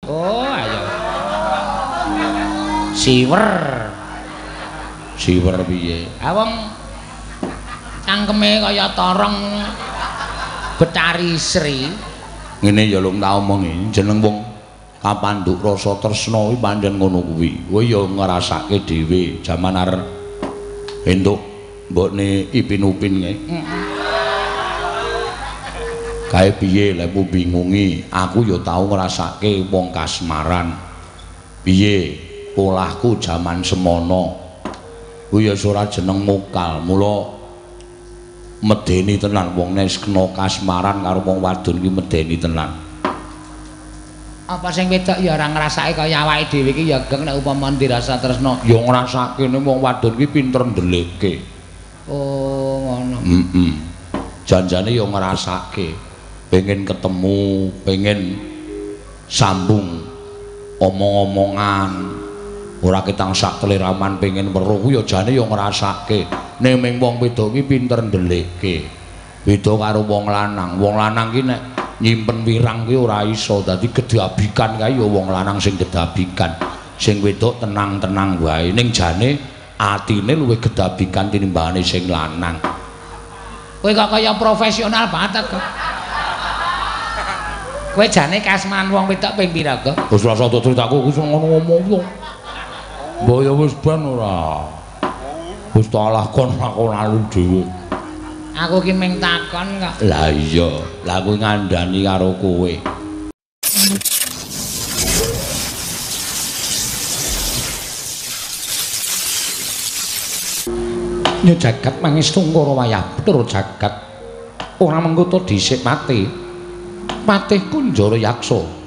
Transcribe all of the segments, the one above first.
Oh, ayo. Siwer. Siwer piye? Ah wong cangkeme kaya torong Betari Sri. Ngene ya lho tak omongi, jeneng wong kapandhuk rasa tresna kuwi pancen ngono kuwi. Kowe ya ngrasake dhewe jaman arep entuk mbokne Ipin Upin kae. Kae piye lek mu bingungi, aku ya tau ngrasake wong kasmaran. Piye polahku jaman semono. Kuwi ya ora jeneng mokal, mula medeni tenan wong nek kena kasmaran karo wong wadon ki medeni tenan. Apa sing wedok ya ora ngrasake kaya awake dhewe iki ya geng nek upama dirasa tresna ya ngrasake nek wong wadon ki pinter ndeleke. Oh, ngono. Janjane ya ngrasake pengen ketemu, pengen sambung omong-omongan. Ora ketang sak teliraman pengen weruh ya jane ya ngrasake nek ming wong wedok ki pinter ndeleke. Beda karo wong lanang. Wong lanang ki nek nyimpen wirang ki ora iso. Dadi gedabikan kae ya wong lanang sing gedabikan. Sing wedok tenang-tenang wae. Ning jane atine luwih gedabikan tinimbangane sing lanang. Kowe kok kaya profesional banget kok. Kowe jane kasmaran wong wedok ping pira kok? Wis rasa critaku wis ngono ngomong yo. Mbok ya wis ben ora. Wis tak lakon lalu dhewe. Aku ki mung takon kok. Lah iya, lah kuwi ngandani karo kowe. Nyo jagat mangestu ngoro wayah betur jagat. Ora mengko dhisik mati. Patih Kunjara Yaksa.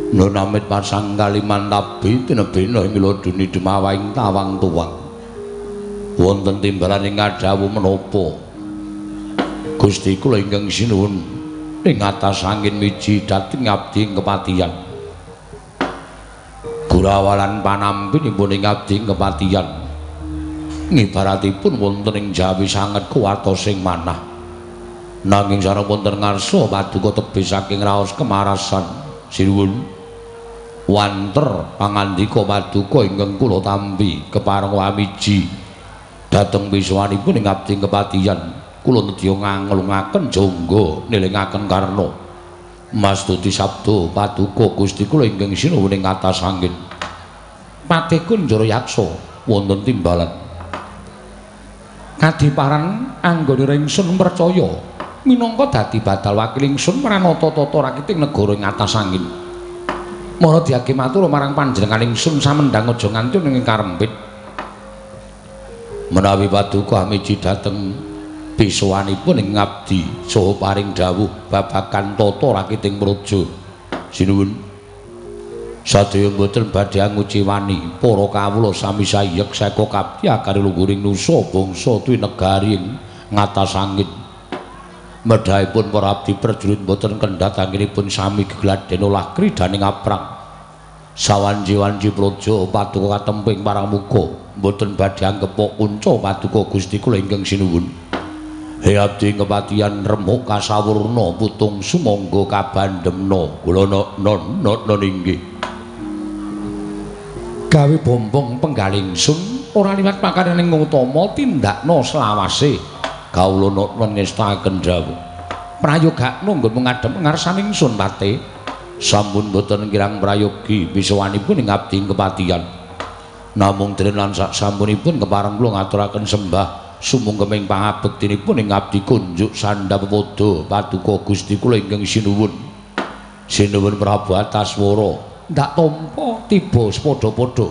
Nonamit pasang kaliman tabi tinebena ing loduni demawaing tawang tuwang. Wonten timbalan ing kadhawu menapa? Gusti kula ingkang sinuwun ing atas angin miji dhateng ngabdi ing kepatihan. Gurawalan panampinipun ing ngabdi ing kepatihan. Ngibaratipun wonten ing jawi sanget kuwatos sing manah. Nanging sareng wonten ngarsa paduka tebih saking raos kemarasan sinuwun wanter pangandika paduka ingkang kula tampi kepareng wamiji dhateng wiswanipun ing ngabdi kepatihan kula nedya nganglungaken jangga nelingaken karna mastuti sabda paduka Gusti kula ingkang sinuwun ing atas angin Patih Kunjara Yaksa wonten timbalan kadiparan anggone ringsun percaya minangka dadi badal wakil ingsun pranata tata rakiting negara ing atas angin. Mara diake matur marang panjenengan ingsun samendang aja nganti ning karempit. Menawi paduka amiji dhateng bisowanipun ing ngabdi saha paring dawuh babagan tata rakiting praja. Sinuwun sadaya mboten badhe nguci wani para kawula sami sayek saka kabeh akari lungguring nusa bangsa tuwi negari ing ngatas angin. Medhahipun para abdi prajurit boten kendhat anggenipun sami gegladen olah kridaning aprang. Sawanji-wanji praja paduka katemping parang muka boten badhe anggepa kunca paduka Gusti kula ingkang sinuwun. He abdi kepatihan remuk kasawurna putung sumangga kabandhemna kula non inggih. Gawe bombong penggalingsun ora liwat pakarening utama tindakna selawase. Kawula non ngestaken dawuh. Prayogakna nggon ngadhep ngarsaning sun pate. Sampun boten kirang prayogi bisawanipun ing abdi kepatihan. Namung dene lan sak sampunipun kepareng kula ngaturaken sembah sumungkeming pangabektinipun ing abdi kunjuk sandhapada paduka Gusti kula ingkang sinuwun. Sinuwun Prabu Ataswara ndak tampa tiba sepadha-padha.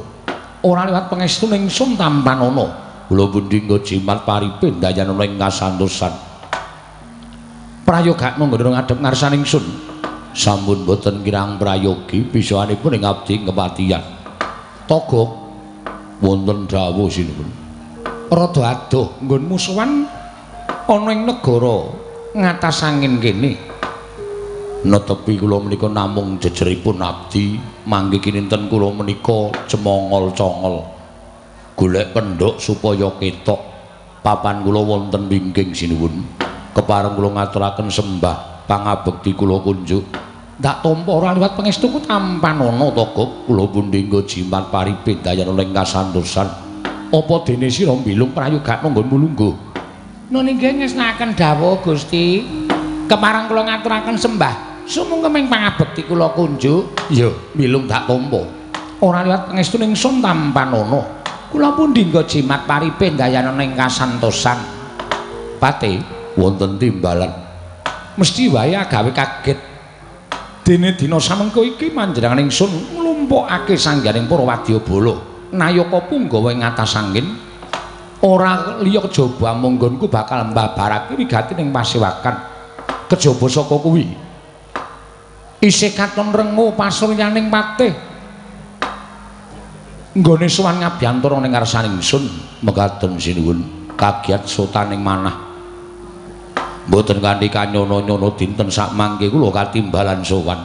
Ora liwat pangestu ingsun tampan ana. Kula pundi nggo jimat paripin dayana ing kasantosan. Prayogakna nggon ngadhep ngarsaning sun. Sampun boten kirang prayogi bisawanipun ing abdi kepatihan. Togok wonten dawuh sinuwun. Rada adoh nggon musuhan ana ing negara ngatas angin kene. Netepi kula menika namung jejeripun abdi, mangke kinten kula menika cemongol-congol. Golek pendhok supaya ketok papan kula wonten wingking sinuwun. Kepareng kula ngaturaken sembah pangabekti kula kunjuk ndak tampa ora liwat pangestuku tampanana to Gop kula pundi nggo jimat paripin dayana ing kasantosan apa dene sira mbilung prayogakna nggonmu lungguh nun inggih ngesnaken dawuh Gusti kemarang kula ngaturaken sembah sumangga ming pangabekti kula kunjuk ya mbilung dak tampa ora liwat pangestu ingsun tampanana kula pundi nggo jimat paripin dayana ing kasantosan Pate wonten timbalan mesti wae agawe kaget dene dina samengko iki panjenengan ingsun nglumpukake sangganing para wadyabala nayaka punggawa ing atas angin ora liya kejaba monggonku bakal mbabarake wigati ning pasewakan kejaba saka kuwi isih katon rengu pasuryaning patih nggone sowan ngabyantara ning ngarsaning ingsun mekaten sinuwun kagiat sotaning manah mboten kanthi kanyono-nyono dinten sak mangke kula katimbalan sowan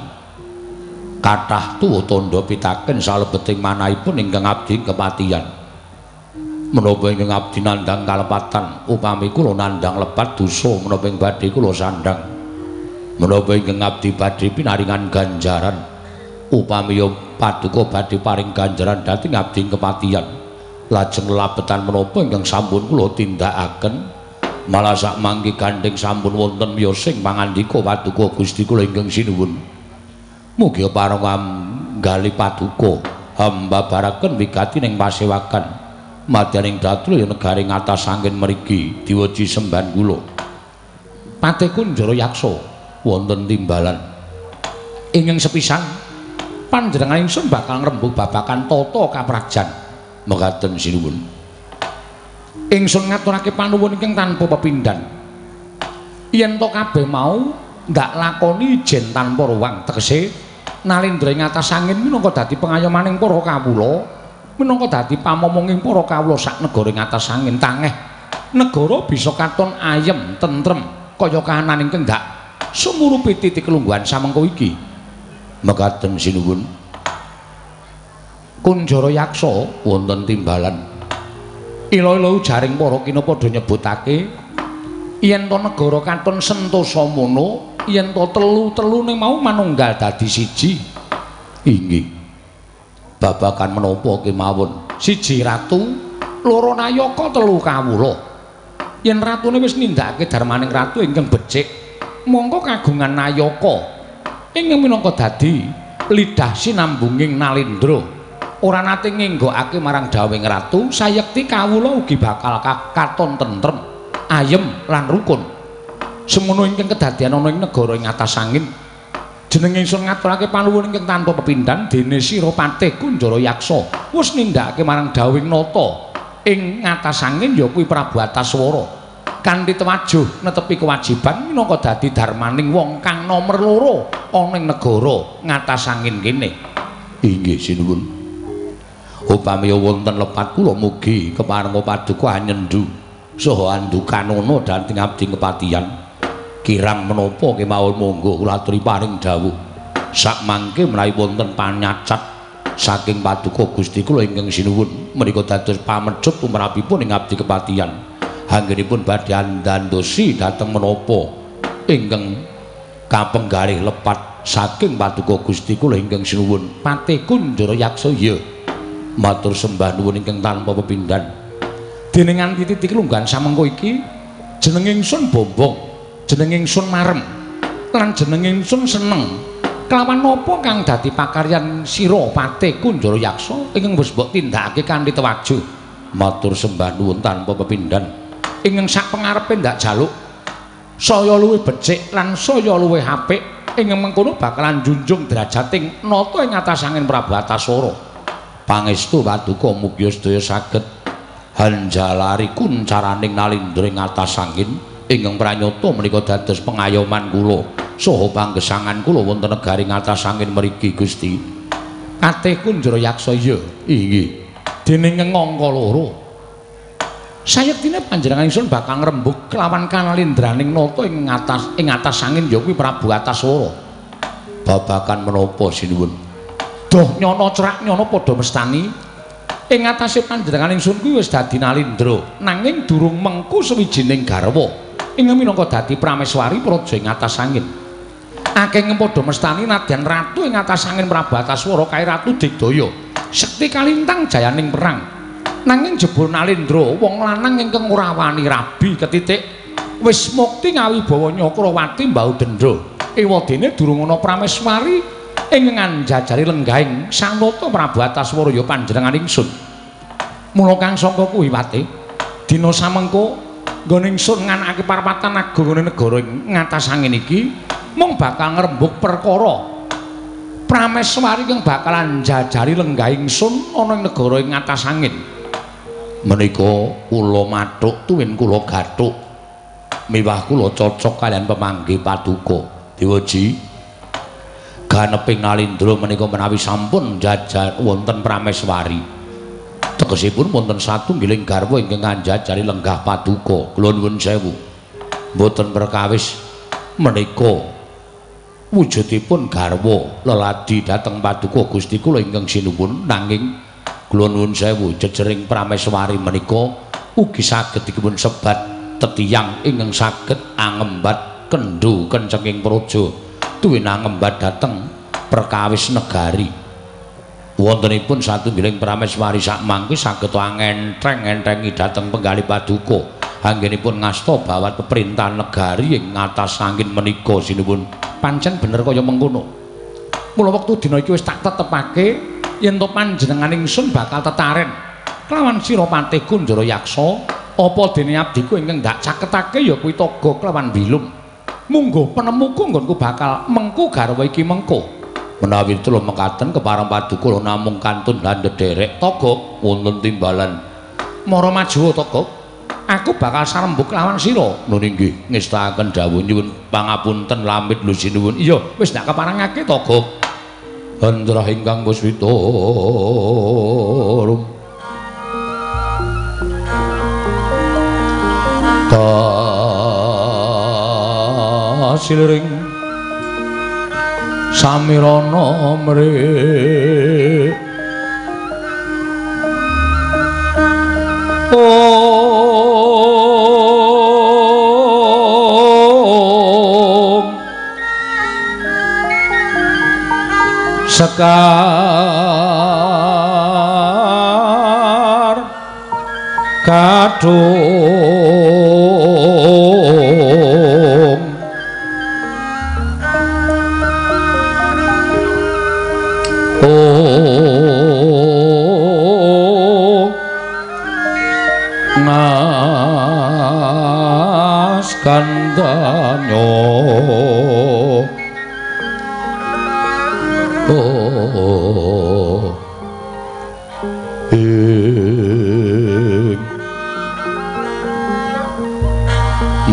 kathah tuwa tandha pitaken salebeting manahipun ingkang abdi kepatihan menapa ingkang abdi nandhang kalepatan upami kula nandhang lepat dosa menapa ing badhe kula sandhang menapa ingkang abdi badhe pinaringan ganjaran upami paduka badhe paring ganjaran dhateng abdi kepatihan lajeng labetan menapa ingkang sampun kula tindakaken malah sak mangke gandeng sampun wonten miyosing pangandika paduka Gusti kula ingkang sinuwun mugi paring nggali paduka hamba baraken wigati ning pasewakan madyaning datul ya negari ngatas angin mriki diweji semban kula Pate Kunjara Yaksa wonten timbalan ingkang sepisan panjenengan ingsun bakal ngrembug babakan tata kaprajan mekaten sinuwun ingsun ngaturake panuwun ingkang tanpa pepindhan yen to kabeh mau ndak lakoni ijen tanpa ruwang tegese nalindra ing atas angin minangka dadi pengayomaning para kawula minangka dadi pamomonging para kawula sak negara ing atas angin tangeh negara bisa katon ayem tentrem kaya kahanan ingkang ndak sumurupi titik kelungguhan samengko iki mekaten sinuwun Kunjara Yaksa wonten timbalan ilo-ilo jaring para kina padha nyebutake yen to negara katon sentosa mono yen to telu-telune mau manunggal dadi siji inggih babakan menapa kemawon siji ratu loro nayaka telu kawula yen ratune wis nindakake darmaning ratu ingkang becik mongko kagungan nayaka ingkang minangka dadi lidah sinambunging nalindra ora nate ngenggokake marang dawing ratu sayekti kawula ugi bakal katon tentrem ayem lan rukun semono ingkang kedadian ana ing negara ing atas angin jeneng ingsun ngaturake panuwun ingkang tanpa pepindhan dene sira Patih Kunjara Yaksa wis nindakake marang dawing nata ing atas angin ya kuwi Prabu Ataswara kanthi tewajuh netepi kewajiban minangka dadi darmaning wong kang nomer loro ana ing negara ngatas angin kene inggih sinuwun upami wonten lepat kula mugi keparenga paduka anyendu saha andukanono dhateng abdi kepatihan kirang menapa kemawon monggo kula aturi paring dawuh sak mangke menawi wonten panyacat saking paduka Gusti kula ingkang sinuwun menika dados pamedhut tumrapipun ing abdi kepatihan anggenipun badhe andandosi dhateng menapa ingkang kapenggalih lepat saking paduka Gusti kula ingkang sinuwun Patih Kunjara Yaksa ya matur sembah nuwun ingkang tanpa pepindhan dene nganti titik lungguhan samengko iki jeneng ingsun bombong jeneng ingsun marem lan jeneng ingsun seneng kelawan napa kang dadi pakaryan sira Patih Kunjara Yaksa ingkang wis mbok tindakake kanthi tewajuh matur sembah nuwun tanpa pepindhan ingkang sak pangarepe ndak jaluk saya luwih becik lan saya luwih apik ingkang mengkono bakalan junjung derajating nata ing atas angin Prabu Ataswara pangestu paduka mugi sedaya saged hanjalari kuncaraning nalindra ing atas angin ingkang pranyata menika dados pengayoman kula saha panggesangan kula wonten negari atas angin mriki Gusti Patih Kunjara Yaksa ya inggih dene ngangka loro sayektine panjenengan ingsun bakal ngrembug kelawan kanalindraning nata ing atas angin ya kuwi Prabu Ataswara babakan menapa sinuwun doh nyono cerak nyono padha mestani ing atase panjenengan ingsun kuwi wis dadi nalindra nanging durung mengku sawijining garwa ingkang minangka dadi prameswari praja ing atas angin akeh padha mestani nadyan ratu ing atas angin Prabu Ataswara kae Ratu Digdaya sekti kalintang jayaning perang nanging jebul Nalindra wong lanang ingkang ora wani rabi ketitik wis mukti ngawibawa Nyakrawati mbau dendra ewadene durung ana prameswari ing nganjajari lenggahing sanata Prabu Ataswara ya panjenengan ingsun mula kang sangka kuwi Pati dina samengko nggone ingsun nganakake parapatan agung ing negara ing ngatas angin iki mung bakal ngrembug perkara prameswari kang bakalan njajari lenggahing ingsun ana ing negara ing ngatas angin menika kula mathuk tuwin kula gathuk miwah kula cocok kalian pemanggih paduka Dewaji ganeping Nalindra menika menawi sampun njajar wonten prameswari tegesipun wonten satunggiling garwa ingkang nganjajari lenggah paduka kula nuwun sewu mboten perkawis menika wujudipun garwa leladi dhateng paduka Gusti kula ingkang sinuwun nanging kula nuwun sewu jejering prameswari menika ugi saged dipun sebat tetiyang ingkang saged angembat kendhu kencenging praja tuwin angembat dhateng perkawis negari wontenipun satunggiling prameswari sak mangke saged angentreng-entrengi dhateng penggalih paduka anggenipun ngasta bawat peperintahan negari ing atas angin menika sinuwun pancen bener kaya mengkono mula wektu dina iki wis tak tetepake yen to panjenengan ingsun bakal tetaren kelawan sira Patih Kunjara Yaksa apa dene abdiku ingkang ndak caketake ya kuwi Toga kelawan Bilung munggo penemuku nggonku bakal mengku garwa iki mengko menawi telu mekaten kepareng paduka namung kantun lan ndederek Toga wonten timbalan mara maju Toga aku bakal sarembuk lawan sira nuning nggih ngestakaken dawuh nyuwun pangapunten lamit lho sinuwun iya wis ndak keparengake Toga Andra ingkang Puswita kasilring samirana mrih sekar kadung ngas kandanyo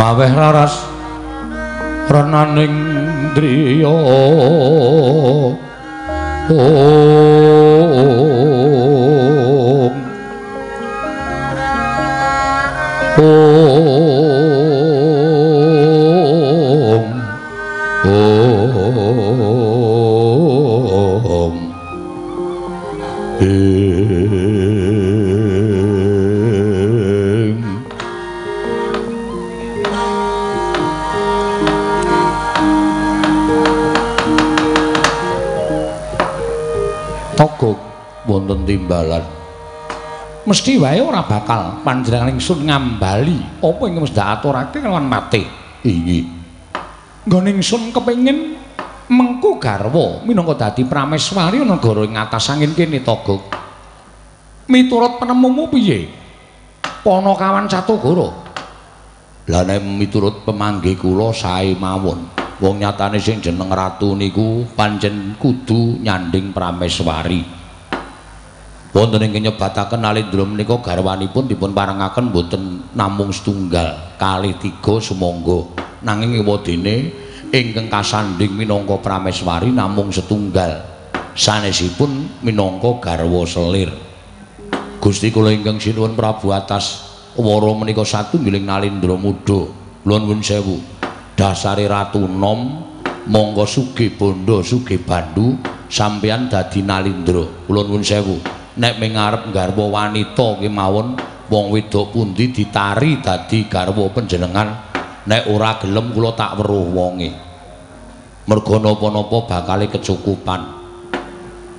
maweh raras renaning driya Toga wonten timbalan mesti wae ora bakal panjenengan ingsun ngambali apa ingkang wis aturake kelawan mate inggih nggone ingsun kepengin mengku garwa minangka dadi prameswari negara ing atas angin kene Toga miturut penemumu piye Panakawan Satugara lha nek miturut pemanggih kula sae mawon wong nyatane sing jeneng ratu niku pancen kudu nyanding prameswari wonten ing nyebataken Nalindra menika garwanipun dipun parengaken boten namung setunggal kalih tiga sumangga nanging ewadene ingkang kasanding minangka prameswari namung setunggal sanesipun minangka garwa selir Gusti kula ingkang sinuwun Prabu Ataswara menika satunggiling Nalindra muda kula nuwun sewu dasare Ratu Nom monggo sugih bondo sugih bandu sampeyan dadi Nalindra kula nuwun sewu nek mengarep garwa wanita kemawon wong wedok pundi ditari dadi garwa panjenengan nek ora gelem kula tak weruh wonge Merga napa-napa bakale kecukupan.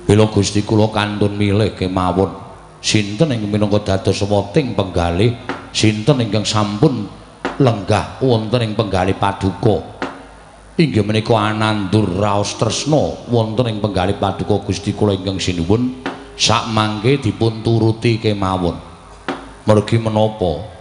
Bila Gusti kula kantun milih kemawon sinten ingkang minangka dados weting penggalih, sinten ingkang sampun lenggah wonten ing penggalih paduka. Inggih menika anandur raos tresna wonten ing penggalih paduka Gusti kula ingkang sinuwun sak mangke dipun turuti kemawon. Mergi menapa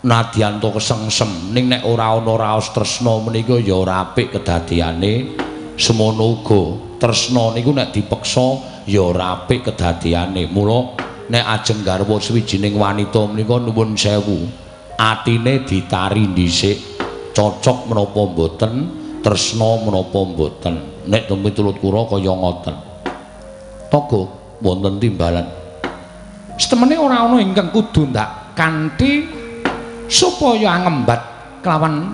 nadyanto kesengsem ning nek ora ana raos tresna menika ya ora apik kedadeane. Semono uga tresna niku nek dipeksa ya ora apik kedadeane. Mula nek ajeng garwa sawijining wanita menika nuwun sewu atine ditari dhisik cocok menapa mboten, tresna menapa mboten. Nek tumitulut kula kaya ngoten. Togo wonten timbalan. Setemene ora ana ingkang kudu ndak kanthi supaya ngembat kelawan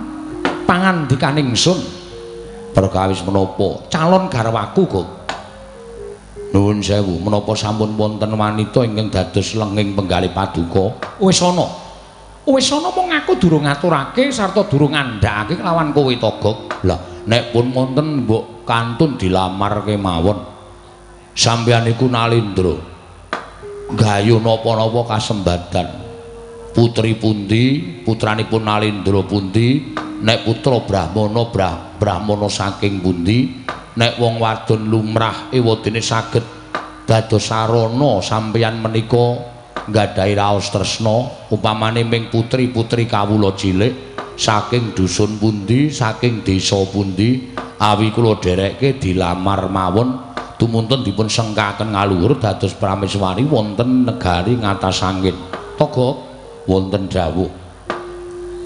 pangandikaning ingsun. Perkawis menapa calon garwaku kok. Nuwun sewu, menapa sampun wonten wanita ingkang dados lenging penggalih paduka? Wis ana. Wis ana mung aku durung ngaturake sarta durung ngandhakake kelawan kowe Togog. Lah, nek pun wonten mbok kantun dilamar kemawon. Sampeyan iku Nalindra. Gayu napa-napa kasembadan. Putri pundi, putranipun Nalindra pundi, nek putra Brahmana saking pundi, nek wong wadon lumrah ewadene saged dados sarana sampeyan menika nggadahi raos tresna upamane ming putri-putri kawula cilik saking dusun pundi, saking desa pundi, awi kula dherekke dilamar mawon tumuntun dipun sengkaken ngaluhur dados prameswari wonten negari ngatas angin. Togo wonten dawuh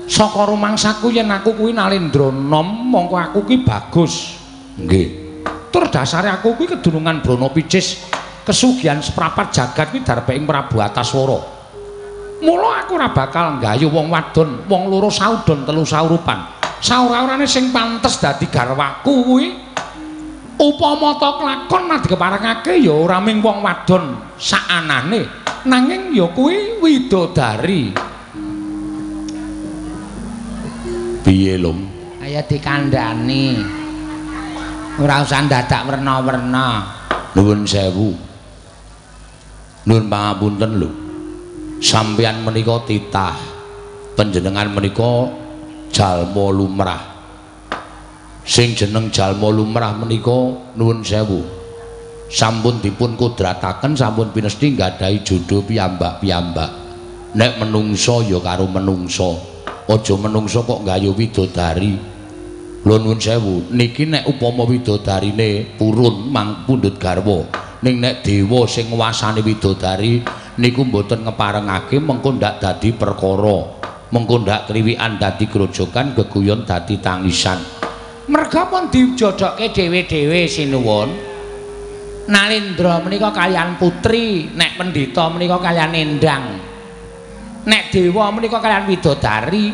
saka rumangsaku yen aku kuwi Nalindra nom mongko aku ki bagus. Nggih. Tur dasare aku kuwi kedunungan Brana Picis, kesugihan seprapat jagat kuwi dareping Prabu Ataswara. Mula aku ora bakal nggayu wong wadon, wong loro saudon telu saurupan. Saora-orane sing pantes dadi garwaku kuwi upama ta kelakon dikeparengake ya ora ming wong wadon saanane, nanging ya kuwi widodari. Piye lum? Kaya dikandhani. Ora usah dadak werna-werna. Nuwun sewu. Nuwun pangapunten lho. Sampeyan menika titah. Panjenengan menika jalma lumrah. Sing jeneng jalma lumrah menika nuwun sewu. Sampun dipun kudrataken, sampun pinesti nggadahi jodho piyambak-piyambak. Nek menungso ya karo menungso. Aja menungso kok nggayu widodari. Lho nuwun sewu, niki nek upama widodarine purun mang pundhut garwa, ning nek dewa sing nguwasani widodari niku mboten ngeparengake mengko ndak dadi perkara, mengko ndak kriwikan dadi grojogan, geguyon dadi tangisan. Merga pun dijodokke dhewe-dhewe sinuwun. Nalindra menika kaliyan putri, nek pendhita menika kaliyan Endang. Nek dewa menika kaliyan widodari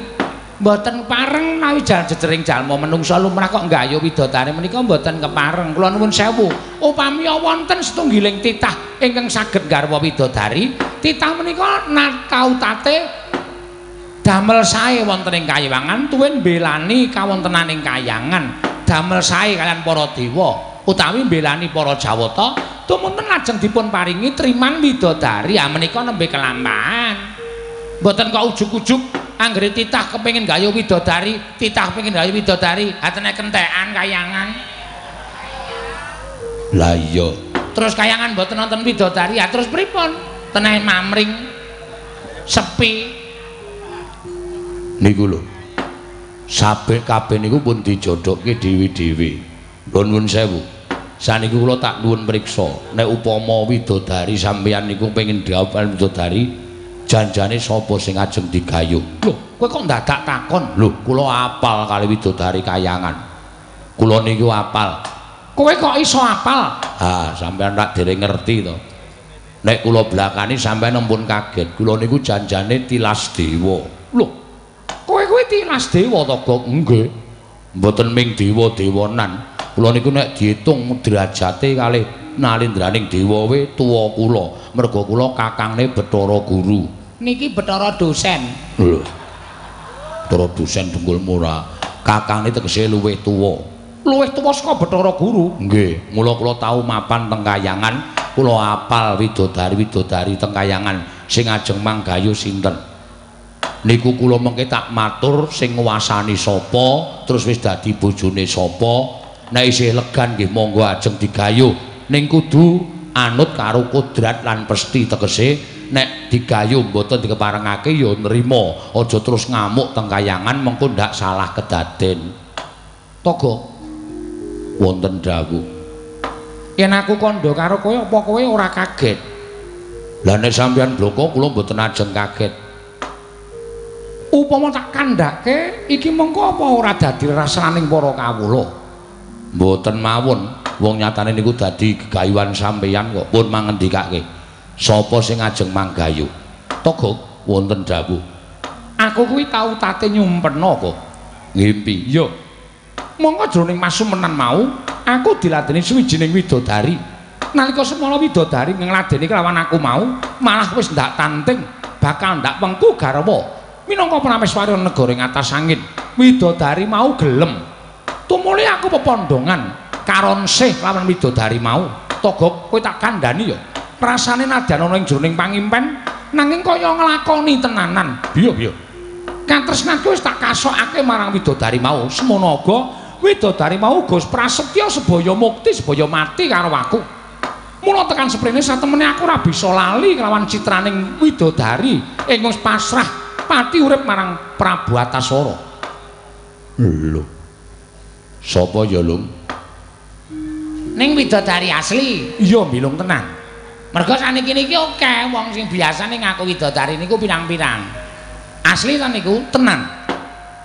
mboten pareng nawi jejering jalma menungsa lumrah kok nggayu widodari menika mboten kepareng. Kula nuwun sewu, upami wonten setunggiling titah ingkang saged garwa widodari, titah menika nakautate damel sae wonten ing kayiwangan, tuwin mbelani kawontenaning kayangan, damel sae kaliyan para dewa utawi mbelani para jawata, tumunten lajeng dipun paringi triman widodari. Menika nembe kelampahan. Mboten kok ujug-ujug anggere titah kepengin gayu widodari, titah pengin gayu widodari, atene kentekan kayangan. Lah iya. Terus kayangan mboten nonton widodari, ya terus pripun? Teneh mamring sepi. Niku lho. Sabeh kabeh niku pun dijodhokke dhewe-dhewe. Nuwun sewu. Saniki kula tak nuwun priksa, nek upama widodari sampeyan niku pengin diawan widodari, janjane sapa sing ajeng digayuh? Lho, kowe kok ndadak takon? Lho, kula apal kali widodari kayangan. Kula niku apal. Kowe kok iso apal? Ha, sampeyan tak dereng ngerti to. Nek kula blakani sampeyan ampun kaget. Kula niku janjane tilas dewa. Lho, kowe kuwi tilas dewa to, Gok? Nggih. Mboten ming dewa-dewanan. Kula niku nek diitung derajate kalih Nalindraning dewa we tuwa kula. Merga kula kakangne Bathara Guru. Niki Bathara dosen. Lho. Bathara dosen dengkul murah. Kakangne tegese luwih tuwa. luwih tuwa saka Bathara Guru. Nggih, mula kula tau mapan teng kayangan, kula apal widodari-widodari teng kayangan sing ajeng manggayu sinten. Niku kula mengke tak matur sing nguwasani sapa, terus wis dadi bojone sapa. Nek isih legan nggih monggo ajeng digayuh. Ning kudu anut karo kodrat lan pesti tegese nek digayuh mboten dikeparengake ya nrimo. Aja terus ngamuk teng kayangan mengko ndak salah kedaden. Togo wonten dawuh. Yen aku kandha karo kowe apa kowe ora kaget? Lah nek sampeyan bloko kula mboten ajeng kaget. Upama tak kandhake iki mengko apa ora dadi rasaning para kawula? Mboten mawon, wong nyatane niku dadi gegayuhan sampeyan kok pun mangendikake. Sapa sing ajeng manggayu? Togo wonten dawuh. Aku kuwi tau tate nyumpena kok. Ngimpi. Yo. Monggo jroning masumenan mau, aku diladeni suwijining widodari. Nalika semana widodari ngladeni kelawan aku mau, malah wis ndak tanting, bakal ndak wengku garwa. Minangka prameswari negara ing atas angin, widodari mau gelem. Tumuli aku pepondongan karon sih lawan widodari mau. Togo kowe tak kandhani ya. Rasane nadyan ana ing jroning pangimpen nanging kaya nglakoni tenanan. Biya. Katresnanku wis tak kasokake marang widodari mau. Semono uga widodari mau Gus prasetya sebaya mukti sebaya mati karo aku. Mula tekan seprene satemene aku ora bisa lali kelawan citraning widodari ingkang pasrah pati urip marang Prabu Atasara. Lho. Sapa ya, Lung? Ning widodari asli. Iya, milung tenan. Mergo saniki niki akeh wong sing biasane ngaku widodari niku pirang-pirang. Asli ta niku tenan.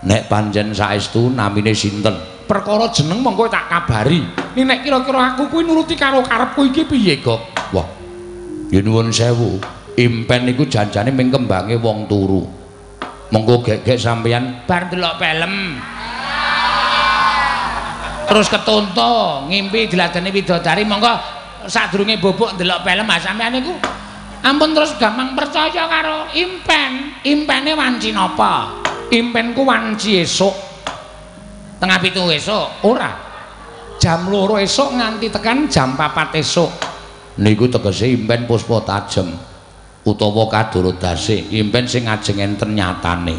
Nek pancen saestu namine sinten? Perkara jeneng mongko tak kabari. Nek kira-kira aku kuwi nuruti karo karepku iki piye, Gok? Wah. Ya nuwun sewu. Impen niku janjane ming kembange wong turu. Monggo gek-gek sampeyan bar delok film. Terus ketonto ngimpi diladeni widodari monggo sadurunge bobok ndelok film sampeyan niku ampun terus gampang percaya karo impen. Impene wanci napa? Impenku wanci esuk. Tengah 7 esuk ora. Jam 2 esuk nganti tekan jam 4 esuk. Niku tegese impen puspa tajem utawa kadorodase. Impen sing ajeng enten nyatane.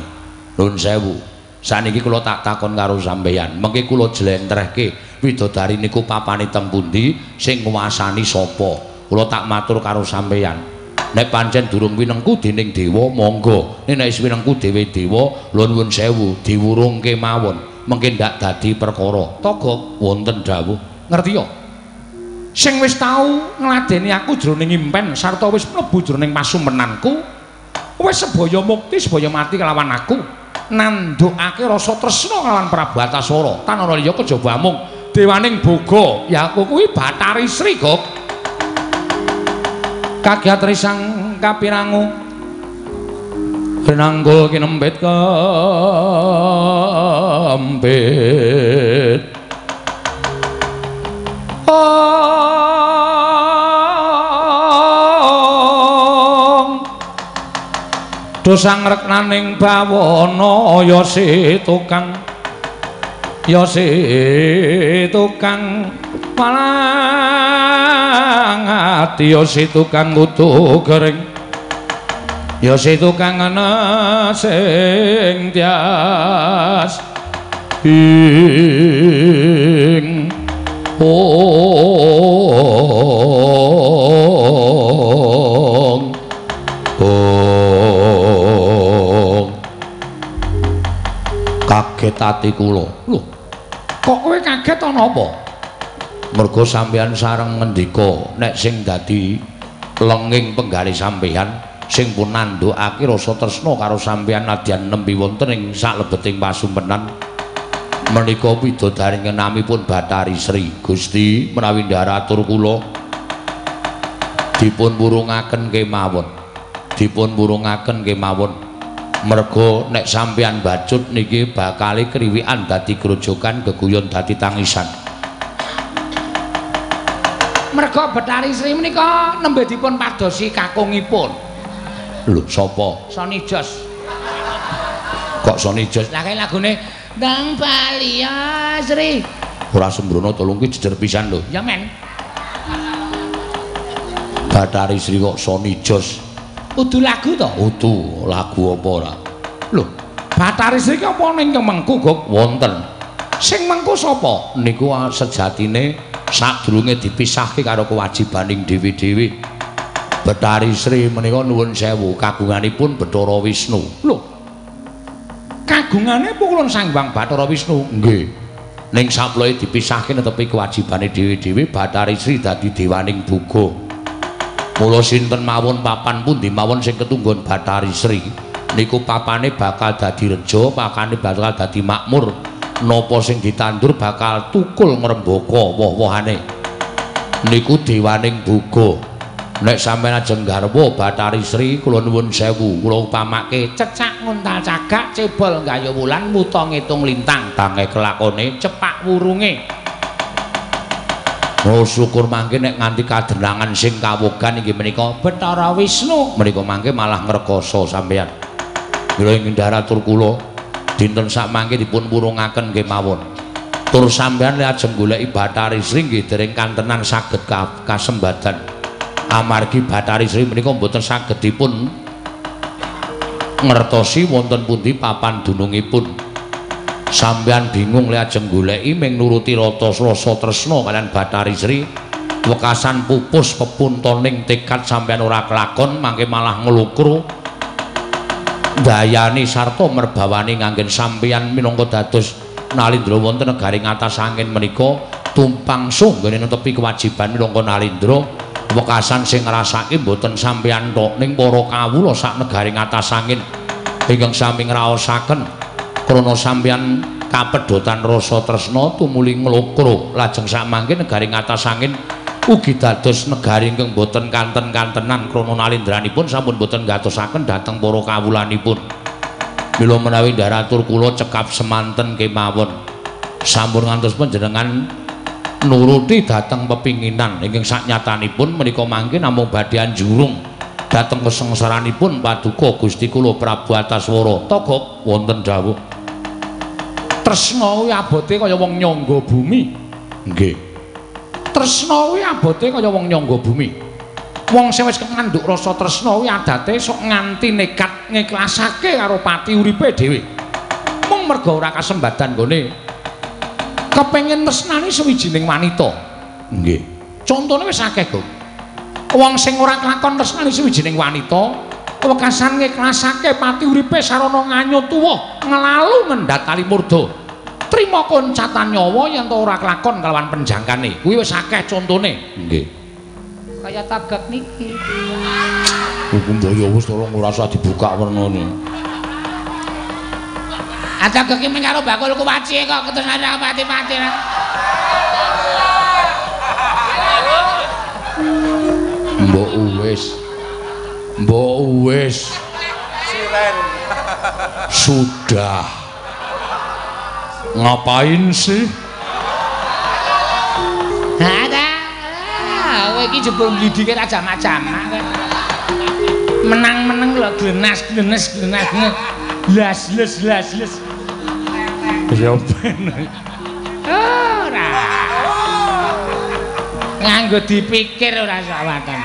Nuwun sewu. Saniki kula tak takon karo sampeyan, mengke kula jlentrehke widodari niku papane teng pundi, sing nguwasani sapa? Kula tak matur karo sampeyan. Nek pancen durung winengku dening dewa, monggo. Nek wis winengku dhewe dewa, nuwun sewu, diwurungke mawon. Mengke ndak dadi perkara. Togo wonten dawuh. Ngerti ya? Sing wis tau ngladeni aku jroning impen sarta wis mlebu jroning pasumenanku, wis sebaya mukti, sebaya mati kelawan aku. Nandukake rasa tresna kelawan Prabu Atasara tan ora liya kejaba mung dewaning boga ya aku kuwi Bathari Sri Gok kagiat risang kapirangu renanggul kinembet kembet dosang reknaning bawana ya si tukang malang ati ya si tukang kudu gering ya si tukang ana sing tias ing kaget ati kula. Lho, kok kowe kaget ana apa? Mergo sampeyan sareng ngendika nek sing dadi lenging penggali sampeyan sing pun nandukake rasa tresna karo sampeyan nadyan nembe wonten ing saklebeting pasumpenan menika widodari ngenamipun Bathari Sri. Gusti menawi ndaratur kula dipun wurungaken kemawon. Mergo nek sampeyan bacut niki bakale kriwikan dadi grojokan geguyon dadi tangisan. Mergo Bathari Sri menika nembe dipun padosi kakungipun. Lho, sapa? Sony Jos. Kok Sony Jos? Lah kaya lagune Dang Balia Sri. Ora sembrono tolong ki jejer pisan lho. Ya men. Bathari Sri kok Soni Jos. Udu lagu to? Udu, lagu apa ora? Lho, Bathari Sri ki apa ning Mengku, Gok? Wonten. Sing Mengku sapa? Niku sejatine sadurunge dipisahke karo kewajibaning dhewe-dhewe. Bathari Sri menika nuwun sewu kagunganipun Bathara Wisnu. Lho. Kagungane pukulun Sanghyang Bathara Wisnu. Nggih. Ning saploe dipisahke netepi kewajibane dhewe-dhewe Bathari Sri dadi dewaning buga. Mula sinten mawon papan pundi mawon sing ketunggon Bathari Sri niku papane bakal dadi reja, pakane bakal dadi makmur. Napa sing ditandur bakal tukul ngrembaka woh-wohane. Niku dewaning buga. Nek sampeyan ajeng garwa Bathari Sri kula nuwun sewu, kula upamake cecak nguntal cagak, cebol gayuh wulan, muta ngitung lintang, tange kelakone cepak wurunge. Oh syukur mangke nek nganti kadenangan sing kawogan inggih menika Bathara Wisnu. Menika mangke malah ngrekoso sampeyan. Mila ing ndaratur kula dinten sak mangke dipun wurungaken nggih mawon. Tur sampeyan lek ajeng goleki Bathari Sri nggih dereng kantenan saged kasembadan. Amargi Bathari Sri menika mboten saged dipun ngertosi wonten pundi papan dunungipun. Sampeyan bingung lek ajeng goleki ming nuruti rasa tresna kaliyan Bathari Sri wekasan pupus pepuntoning tekad sampeyan ora kelakon mangke malah nglukru dayani sarta merbawani nganggen sampeyan minangka dados nalindra wonten negaring atas angin menika tumpang sung nggone netepi kewajiban minangka nalindra wekasan sing ngrasake mboten sampeyan tok ning para kawula sak negaring atas angin ingkang sami ngraosaken krana sampeyan kapedotan rasa tresna tumuli nglokro lajeng samangke negari ngatas angin ugi dados negari ingkang boten kanten-kantenan krana nalindranipun sampun boten gatosaken dhateng para kawulanipun. Mila menawi ndaratur kula cekap semanten kemawon sampun ngantos panjenengan nuruti dhateng pepinginan ingkang saknyatanipun menika mangke namung badhe anjurung dhateng kesengsaranipun paduka Gusti kula Prabu Antaswara. Togok wonten dawuh tresna kuwi abote kaya wong nyangga bumi. Nggih. Tresna kuwi abote kaya wong nyangga bumi. Wong sing wis ngandhuk rasa tresna kuwi adate sok nganti nekat ngiklasake karo pati uripe dhewe. Mung merga ora kasembadan gone kepengin tresnani sawijining wanita. Nggih. Contone wis akeh, Gok. Wong sing ora kelakon tresnani sawijining wanita wekasan ngiklasake pati uripe sarana nganyut tuwa nglalu ngendhat kalimurda trima koncatan nyawa yen to ora kelakon kalawan penjangkane kuwi wis akeh contone. Nggih. Kaya tagak niki hukum daya wis tolong ora usah dibuka wernane. Tagak iki mung karo bakul kuwaci kok ketenan pati-pati. Mbok wis Siren. Sudah. Ngapain sih? Ada. Kowe iki jebul mlidike ra jamak-jamak. Menang-menang lho glenas. Las. Ya ben. Ora. Nganggo dipikir ora sawatan.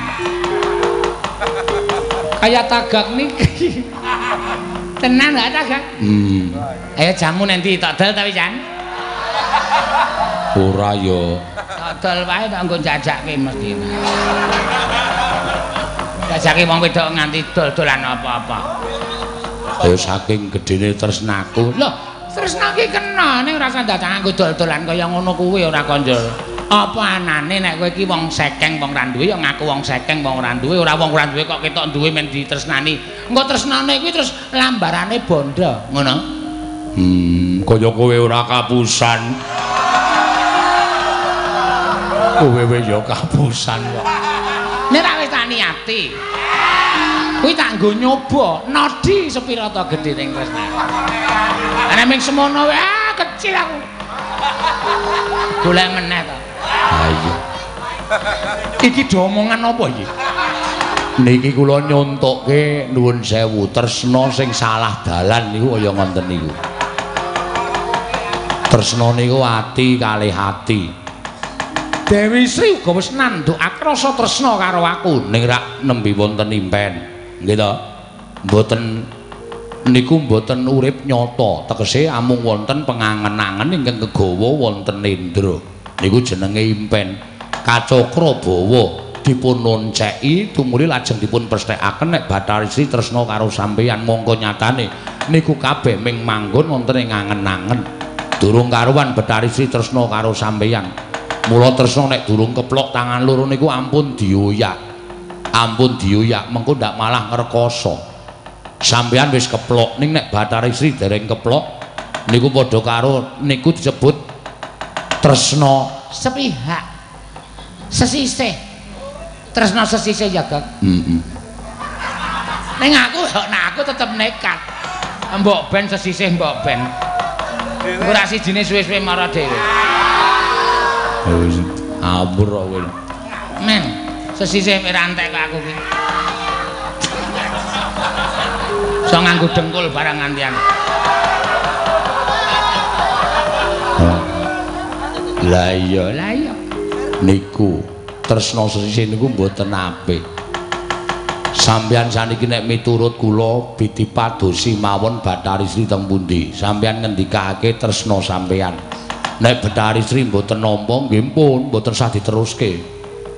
Kaya tagak niki. Tenan gak tagak? Ayo jamu nanti tak dol tapi Jan. Ora ya. Tak dol wae tak nggo jajakke mesti. Jajake wong wedok nganti dol-dolan apa-apa. Ayo saking gedene tresnaku. Lho, tresna ki kena ning ora usah dadak nganggo dol-dolan kaya ngono kuwi ora konjol. Apa anane nek kowe iki wong sekeng wong ra duwe ya ngaku wong sekeng wong ra duwe ora wong ora duwe kok ketok duwe men ditresnani. Engko tresnane kuwi terus lambarane bondo, ngono. Kaya kowe ora kapusan. Kowe ya kapusan kok. Nek ra wis tak niati. Kuwi tak nggo nyoba nodi sepira to gedhening tresnane. Ana ming semono wae kecil aku. Golek meneh to. Ayo. Iki diomongan apa iki? Niki kula nyontokke nuwun sewu tresna sing salah dalan niku kaya ngoten niku. Tresna niku ati kalih ati. Dewi Sri uga wis nandhukake rasa tresna karo aku ning rak nembe wonten impen. Nggih to? Mboten niku mboten urip nyata, tegese amung wonten pengangen-angen ingkang kegawa wonten nendra. Niku jenenge impen. Kacakra bawa dipun nonceki tumuli lajeng dipun pesthekaken nek Bathari Sri tresna karo sampeyan mongko nyatane niku kabeh ming manggon wonten ing angen-angen. Durung karuan Bathari Sri tresna karo sampeyan. Mula tresna nek durung keplok tangan loro niku ampun dioyak. Ampun dioyak mengko ndak malah ngrekoso. Sampeyan wis keplok ning nek Bathari Sri dereng keplok niku padha karo niku disebut tresna sepihak. Sesisih. Tresna sesisih ya, Gak. Ning aku tetep nekat. Mbok ben sesisih mbok ben. Ora sijine suwe-suwe mara dhewe. Wis abur kowe. Men, sesisih mirantek kok aku ki. So nganggo dengkul barang ngantian. Lah iya. Niku tresna sesisih niku mboten apik. Sampeyan saniki nek miturut kula bitipadosi mawon Bathari Sri teng pundi? Sampeyan ngendikake tresna sampeyan. Nek Bathari Sri mboten nampa nggih pun mboten sah diteruske.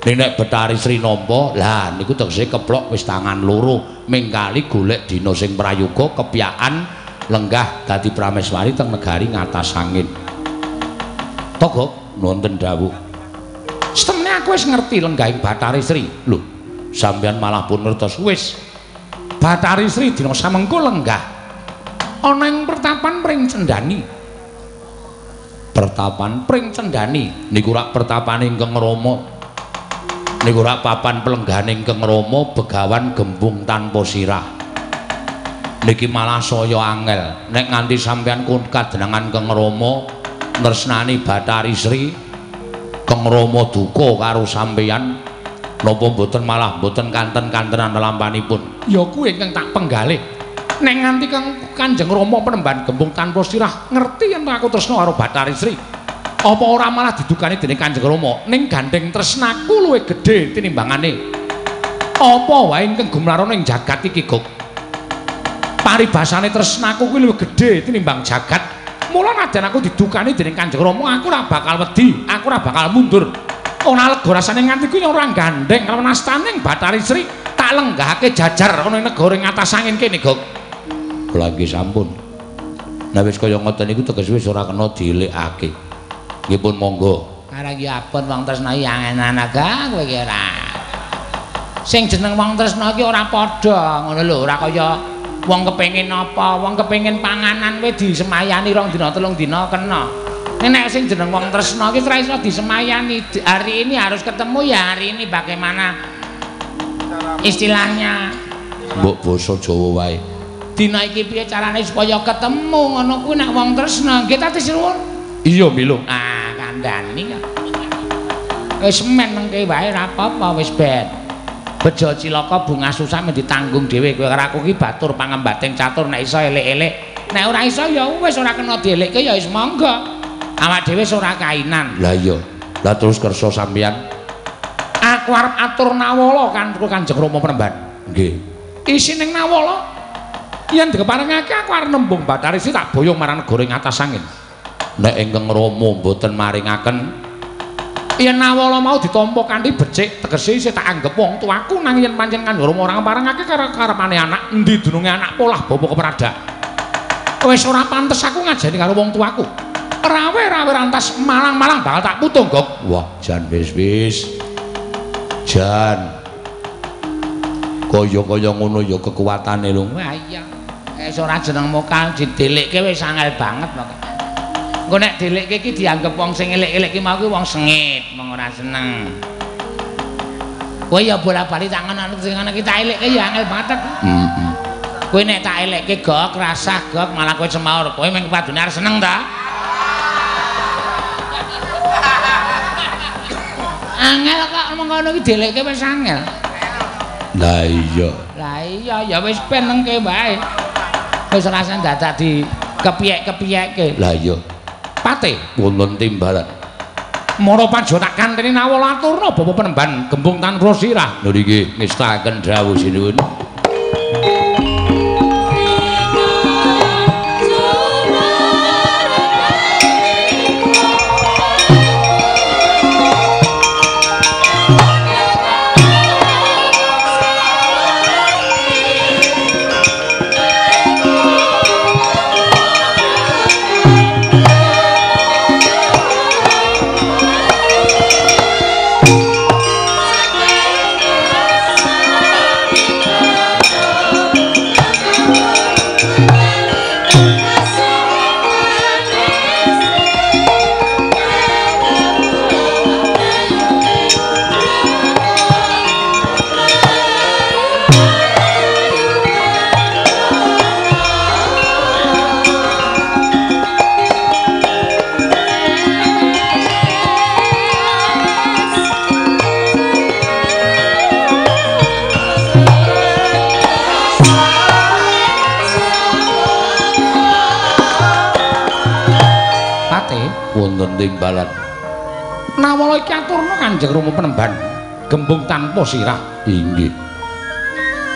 Ning nek Bathari Sri nampa, lah niku tegese keplok wis tangan loro mingkali golek dina sing prayoga kepyakan lenggah dadi prameswari teng negari ngatas angin. Togok wonten dawuh. Setemene aku wis ngerti lenggahing Bathari Sri. Lho, sampeyan malah pun ngertos wis. Bathari Sri dina samengko lenggah ana ing pertapan pring Cendani. Pertapan pring Cendani niku rak pertapane Ingkang Rama. Niku rak papan pelenggahane Ingkang Rama Begawan Gembung tanpa sirah. Niki malah saya angel nek nganti sampeyan kadenangan Kang Rama tresnani Bathari Sri, Kang Rama duka karo sampeyan napa mboten malah mboten kanten-kantenan lampahipun. Ya kuwi ingkang tak penggalih. Nek nganti Kanjeng Rama Penemban Gembung tanpa sirah ngerti yen aku tresna karo Bathari Sri. Apa ora malah didukani dening Kanjeng Rama ning gandeng tresnaku luwih gedhe tinimbangane. Apa wae ingkang gumlarana ing jagat iki, Guk. Paribasane tresnaku kuwi luwih gedhe tinimbang jagat. Mula najan aku didukani dening Kanjeng Rama, aku ora bakal wedi, aku ora bakal mundur. Ana lega rasane nganti kuwi ora gandeng karo nastaning Bathari Sri tak lenggahake jajar ana ing negara ing atas angin kene, Guk. Lagi sampun. Nah wis kaya ngoten niku teges wis ora kena dilekake. Nggih pun monggo. Arek iki apun wong tresna iki angenan aga kowe iki ora. Sing jeneng wong tresna iki ora padha, ngono lho, ora kaya wong kepengin apa, wong kepengin panganan kowe disemayani 2 dina 3 dina kena. Nek sing jeneng wong tresna iki ora iso disemayani. Hari ini harus ketemu ya hari ini bagaimana istilahnya. Mbok basa Jawa wae. Dina iki piye carane supaya ketemu ngono kuwi nek wong tresna nggih ta disuwun. Iya Milo. Ah kandhani kok. Wis men mengke wae ora apa-apa wis ben. Bejo cilaka bunga susah men ditanggung dhewe kowe karo aku ki batur pangembating catur nek iso elek-elek. Nek ora iso ya wis ora kena dielekke ya wis monggo. Awak dhewe wis ora kainan. Lah iya. Lah terus kersa sampeyan. Aku arep atur nawala kan Kanjeng Rama Penemban. Nggih. Isining nawala yen dikeparengake aku arep nembung Bathari Sri tak boyong marang negara ing atas angin. Nek Ingkang Rama mboten maringaken yen nawala mau ditampa kanthi becik tegese isih tak anggap wong tuaku nang yen pancen Kanjeng Rama ora parengake karo karepane anak endi dununge anak polah bapa kepradak. Wis ora pantes aku ngajeni karo wong tuaku. Rawe-rawe rantas malang-malang bakal tak putung, Gok. Wah, jan wis. Jan. Kaya-kaya ngono ya kekuatane lho. Wah iya. Wis ora jeneng mokal didelikke wis angel banget kok. Engko nek delikke iki dianggep wong sing elek-elek ki mau ki wong sengit, wong ora seneng. Kowe ya bola-bali tak ngono sing ana ki tak elekke ya angel banget. Heeh. Kowe nek tak elekke Gok rasah Gok malah kowe semaur. Kowe mung kepadune arep seneng ta? Angel kok mengkono ki delekke wis angel. Lah iya. Lah iya ya wis ben nengke wae. Wis rasane dadak di kepiyek-kepiyeke. Lah iya. Pate wonten timbalan. Mara panjo tak kanteni nawala aturna Bapa Penemban Gembung Tanpa Sirah. Lho niki ngestaken dawuh sinuwun. Wonten timbalan. Nawala iki aturna Kanjeng Rama Penemban Gembung Tanpa Sirah. Inggih.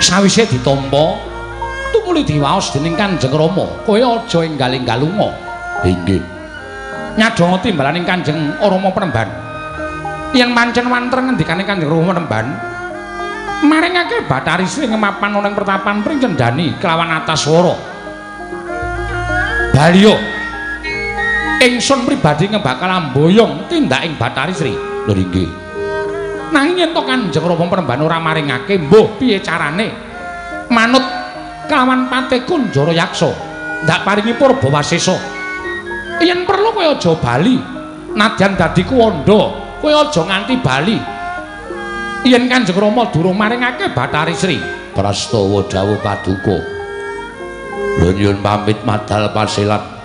Sawise ditampa tumuli diwaos dening Kanjeng Rama, kowe aja enggal-enggal lunga. Inggih. Nyadhanga timbalaning Kanjeng Rama Penemban. Yen pancen wonten ngendikane Kanjeng Rama Penemban, maringake Bathari Sri ngemapan ana ing pertapan pring cendani kelawan atas swara. Baliya ingsun pribadi ngebakal amboyong tindaking Bathari Sri. Lho nggih. Nanging yen to Kanjeng Rama Penemban ora maringake, mbuh piye carane? Manut kelawan Patih Kunjara Yaksa, ndak paringi purba wasesa. Yen perlu kowe aja bali. Nadyan dadi kuwanda, kowe aja nganti bali. Yen Kanjeng Rama durung maringake Bathari Sri, prastawa dawuh paduka. Lho nyuwun pamit madal pasilan.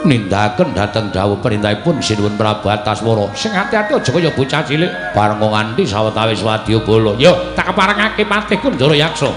Nindakaken dhateng dawuh perintahipun Sinuwun Prabu Antaswara. Sing ati-ati aja kaya bocah cilik. Pareng nganti sawetawis wadyabala. Yo, tak keparengake Patih Kunjara Yaksa.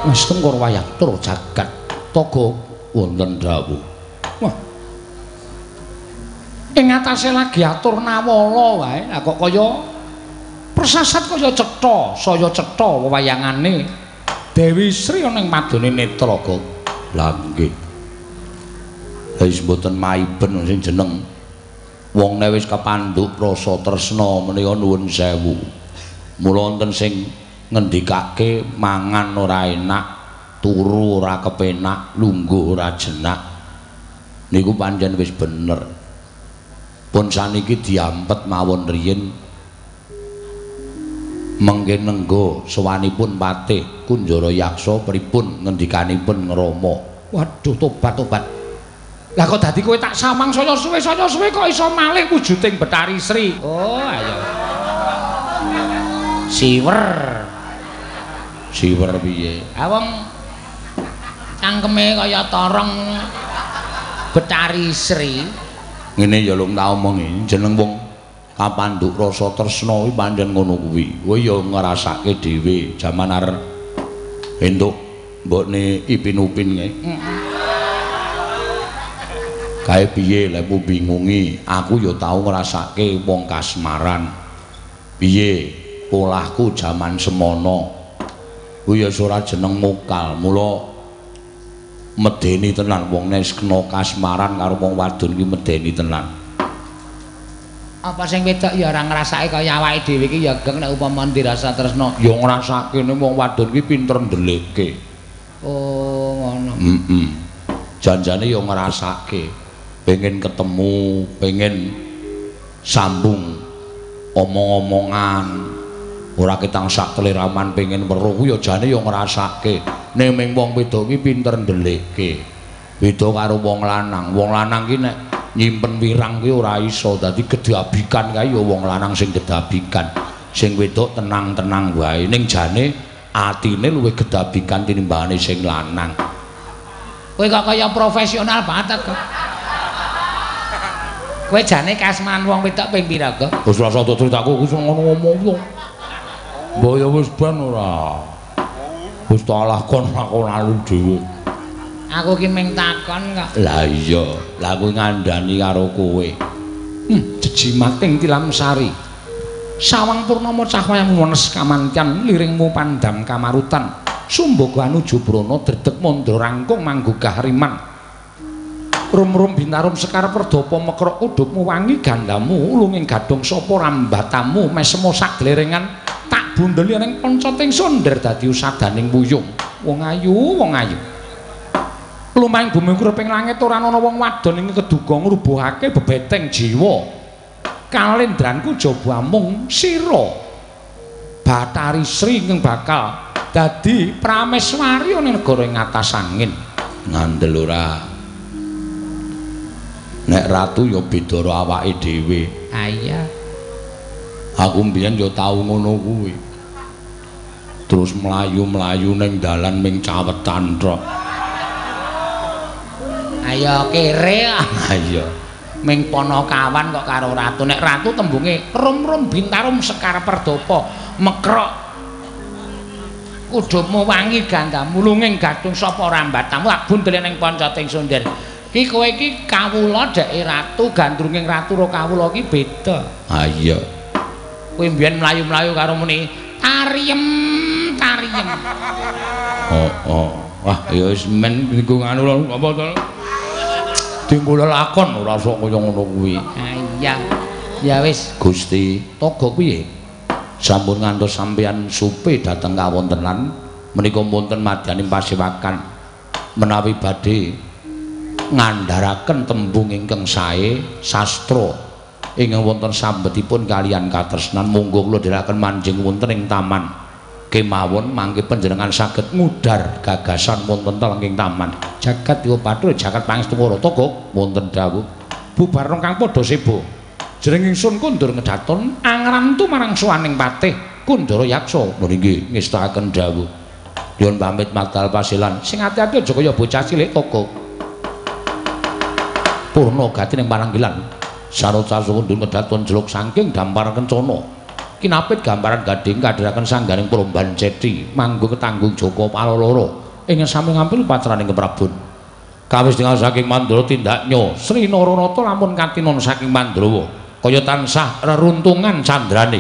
Mestengkor wayaktur jagat togo wonten dawuh. Wah. Ing atase lagi atur nawala wae, kok kaya persasat kaya cetha, saya cetha wewayangane Dewi Sri ana ing madone netra kok. Lah nggih. Lah wis mboten maiben sing jeneng wong nek wis kapandhuk rasa tresna menika nuwun sewu. Mula wonten sing ngendikake mangan ora enak, turu ora kepenak, lungguh ora jenak, Niku pancen wis bener. Pun saniki diampet mawon riyin mengke nenggo sowanipun Patih Kunjara Yaksa pripun ngendikanipun Rama. Waduh, tobat. Lah kok dadi kowe tak samang saya suwe kok iso malih wujuding Betari Sri. Oh, ayo. Siwer piye? Wong cangkeme kaya torong Betari Sri. Ngene ya lho tak omongi, jeneng wong kapandhuk rasa tresna kuwi pancen ngono kuwi. Kowe ya ngrasake dhewe jaman arep entuk mbokne Ipin Upin kae. Kae piye lek bingungi, aku ya tau ngrasake wong kasmaran. Piye polahku jaman semono. Kuwi ya ora jeneng mokal, mula medeni tenan wong nek kena kasmaran karo wong wadon ki medeni tenan. Apa sing wedok ya ora ngrasake kaya awake dhewe iki ya geng nek upama dirasa tresna. Ya ngrasake nek wong wadon ki pinter ndeleke. Oh, ngono. Janjane ya ngrasake. Pengen ketemu, pengen sambung omong-omongan. Ora ketang sak keliraman pengen weruh ya jane ya ngrasake. Nek ming wong wedok ki pinter ndeleke. Beda karo wong lanang. Wong lanang ki nek nyimpen wirang ki ora iso. Dadi gedabikan kae ya wong lanang sing gedabikan. Sing wedok tenang-tenang wae. Ning jane atine luwih gedabikan tinimbangane sing lanang. Kowe kok kaya profesional banget kok. Kowe jane kasmaran wong wedok ping pira kok? Wis rasa critaku wis ngono ngomong yo. Mbok ya wis ben ora. Wis tak lakon lalu dhewe. Aku ki ming takon kok. Lah iya, lah kuwi ngandani karo kowe. Jejimating tilam sari. Sawang purnama cahyamu wenes kamantyan liringmu pandam kamarutan. Sumbaga anuju brana dredeg mandra rangkung manggugah riman. Rum-rum binarum sekar perdapa mekrok udupmu wangi gandamu ulunging gadung sapa rambatamu mesemo sak glerengan tak bundeli ning poncoting sonder dadi usadaning wuyung. Wong ayu. Lumahing bumi kureping langit ora ana wong wadon ing keduga ngrubuhake bebeteng jiwa. Kalendranku jaba mung sira. Batari Sri ing bakal dadi prameswari ning negara ing atas angin. Ngandel ora. Nek ratu ya beda karo awake dhewe. Ah iya. Aku mbiyen ya tau ngono kuwi. Terus mlayu-mlayu ning dalan ming cawetan tok. Ayo kere. Ayo. Ming Panakawan kok karo ratu. Nek ratu tembunge rum-rum bintarum sekar perdapa mekrok udupmu wangi gandamu lunging gadung sapa rambatamu tak bundel ning poncoting sonder. Ki kowe iki kawula deke ratu gandrunging ratu ro kawula ki beda. Ha iya. Kowe mbiyen mlayu-mlayu karo muni tariem. Oh. Wah, ya wis men niku nganu apa to? Timbul lakon ora sok kaya ngono kuwi. Ha iya. Ya wis, Gusti. Togo piye? Sampun ngantos sampeyan supe dhateng kawontenan menika wonten madyaning pasewakan menawi badhe ngandharaken tembung ingkang sae sastra ingkang wonten sambetipun kalian katresnan monggo kula dherekaken manjing wonten ing taman kemawon mangke panjenengan saged ngudar gagasan wonten telenging taman jagat yo pathul jagat pangestuwara Togo wonten dawuh bubar kang padha sebo jeneng ingsun kundur ngedaton angrantu marang suwaning patih Kundara Yaksa nggih ngestakaken dawuh nyuwun pamit matal pasilan sing ati-ati aja kaya bocah cilik Togo Purna gati ning pananggilan sarota suwundur ngedaton jeluk saking dampar kencana kinapit gambaran gading kadhiraken sanggaring Promban Cethi manggo ketanggung Joko Paloloro ing sami ngampil patraning keprabun kawis tinggal saking Mandra tindak nyo Sri Naranata lampun katinon saking Mandrawa kaya tansah reruntungan candrane